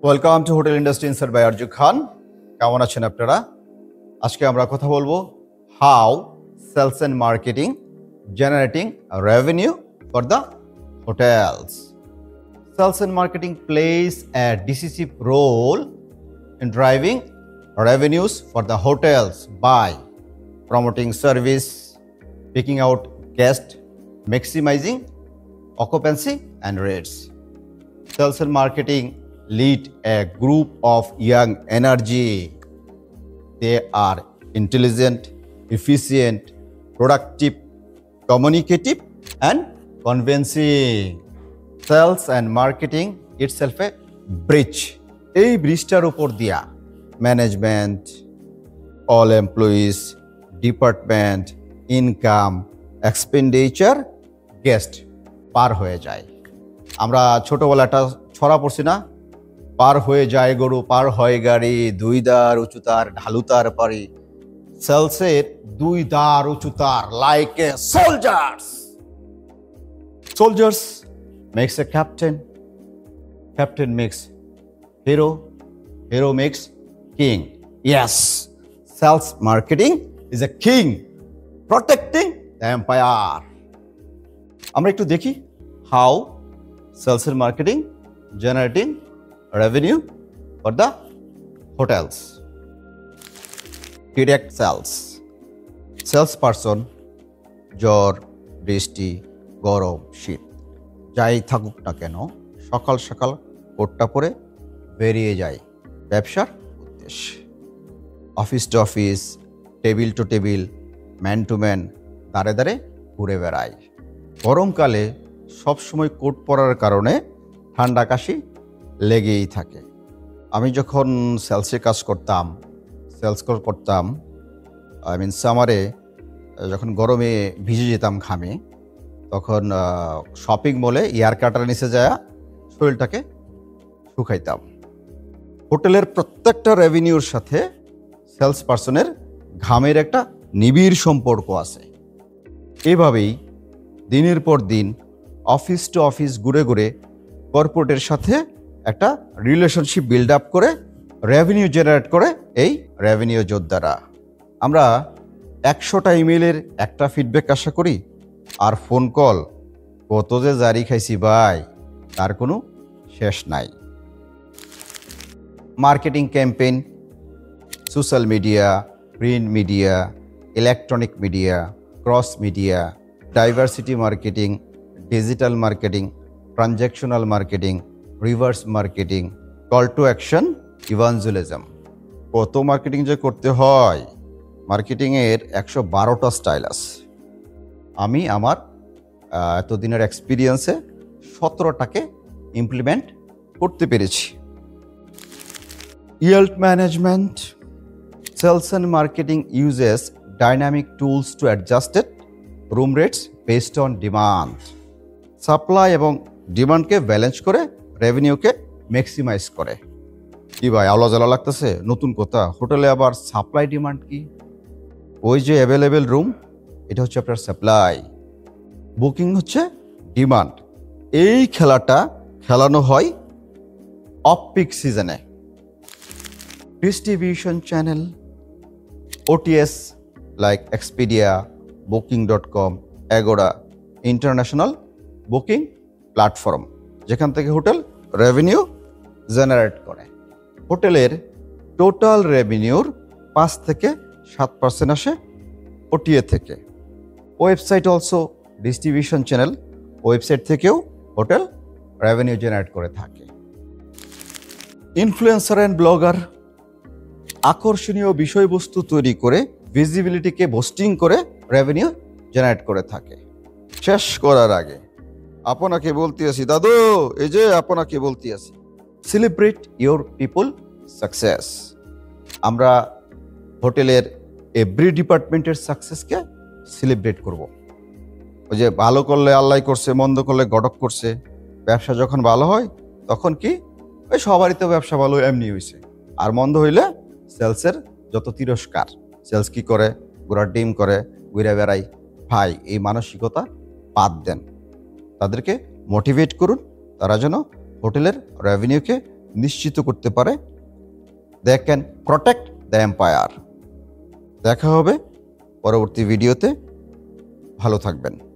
Welcome to hotel industry inside by Arzoo Khan. কেমন আছেন আপনারা? আজকে আমরা কথা বলবো how sales and marketing generating revenue for the hotels. Sales and marketing plays a decisive role in driving revenues for the hotels by promoting service, picking out guests, maximizing occupancy and rates. Sales and marketing lead a group of young energy. They are intelligent, efficient, productive, communicative, and convincing. Sales and marketing itself a bridge. এই ব্রিজটার উপর দিয়া management, all employees, department, income, expenditure, guest পার হয়ে যায়। আমরা ছোটবেলা একটা ছড়া পড়ছি না, পার হয়ে যায় গরু, পার হয় গাড়ি, দুই দার উঁচুতার ঢালুতার পারি। সেলসের দুই দার উঁচুতার like a soldiers makes a captain, captain makes hero, hero makes king. Yes, sales marketing is a king protecting the empire. আমরা একটু দেখি how sales and marketing generating revenue for the hotels. Direct sales person জ্বর, বৃষ্টি, গরম, শীত যাই থাকুক না কেন সকাল সকাল কোটটা পরে বেরিয়ে যায় ব্যবসার উদ্দেশ্যে। Office to office, table to table, man to man দাঁড়ে দাঁড়ে ঘুরে বেড়ায়। গরমকালে সবসময় কোট পরার কারণে ঠান্ডা কাশি লেগেই থাকে। আমি যখন সেলসে কাজ করতাম, সামারে যখন গরমে ভিজে যেতাম ঘামে, তখন শপিং মলে এয়ার কাটার নিচে যায় শরীরটাকে শুকাইতাম। হোটেলের প্রত্যেকটা রেভিনিউর সাথে সেলস পার্সনের ঘামের একটা নিবিড় সম্পর্ক আছে। এভাবেই দিনের পর দিন অফিস টু অফিস ঘুরে ঘুরে কর্পোরেটের সাথে একটা রিলেশনশিপ বিল্ড আপ করে রেভিনিউ জেনারেট করে এই রেভিনিউ যোদ্ধারা। আমরা 100টা ইমেইলের একটা ফিডব্যাক আশা করি, আর ফোন কল কত যে জারি খাইছি ভাই, তার কোনো শেষ নাই। Marketing campaign, social media, print media, electronic media, cross media, diversity marketing, digital marketing, transactional marketing, reverse marketing, call to action, evangelism. কত মার্কেটিং যে করতে হয়! মার্কেটিংয়ের 112টা স্টাইল আছে। আমি আমার এতদিনের এক্সপিরিয়েন্সে 17টাকে ইমপ্লিমেন্ট করতে পেরেছি। Yield management. Sales and marketing uses dynamic tools to adjust room rates based on demand. Supply এবং ডিমান্ডকে ব্যালেন্স করে রেভিনিউকে ম্যাক্সিমাইজ করে। কি ভাই, আলো জ্বালা লাগতেছে? নতুন কথা, হোটেলে আবার সাপ্লাই ডিমান্ড কি? ওই যে অ্যাভেলেবেল রুম, এটা হচ্ছে আপনার সাপ্লাই, বুকিং হচ্ছে ডিমান্ড। এই খেলাটা খেলানো হয় অফ পিক সিজনে। Distribution channel, OTS like Expedia, Booking dot com, Agoda, international booking platform, যেখান থেকে হোটেল রেভিনিউ জেনারেট করে। হোটেলের টোটাল রেভিনিউর 5 থেকে 7% আসে OTA থেকে। Website also distribution channel, website থেকেও হোটেল রেভিনিউ জেনারেট করে থাকে। ইনফ্লুয়েন্সার অ্যান্ড ব্লগার আকর্ষণীয় বিষয়বস্তু তৈরি করে ভিজিবিলিটিকে বুস্টিং করে রেভিনিউ জেনারেট করে থাকে। শেষ করার আগে আপনাকে বলতে আছি দাদু, এই যে আপনাকে বলতে আছি, সেলিব্রেট ইয়োর পিপল সাকসেস। আমরা হোটেলের এভরি ডিপার্টমেন্টের সাকসেসকে সেলিব্রেট করব। ওই যে ভালো করলে আল্লাহ করছে, মন্দ করলে গডক করছে। ব্যবসা যখন ভালো হয় তখন কি ওই সবারই তো ব্যবসা ভালো এমনি হয়েছে, আর মন্দ হইলে সেলসের যত তিরস্কার। সেলস কি করে? ঘোড়ার ডিম করে, ঘুরে বেড়াই। ভাই, এই মানসিকতা বাদ দেন, তাদেরকে মোটিভেট করুন, তারা যেন হোটেলের রেভিনিউকে নিশ্চিত করতে পারে। They can protect the empire. দেখা হবে পরবর্তী ভিডিওতে। ভালো থাকবেন।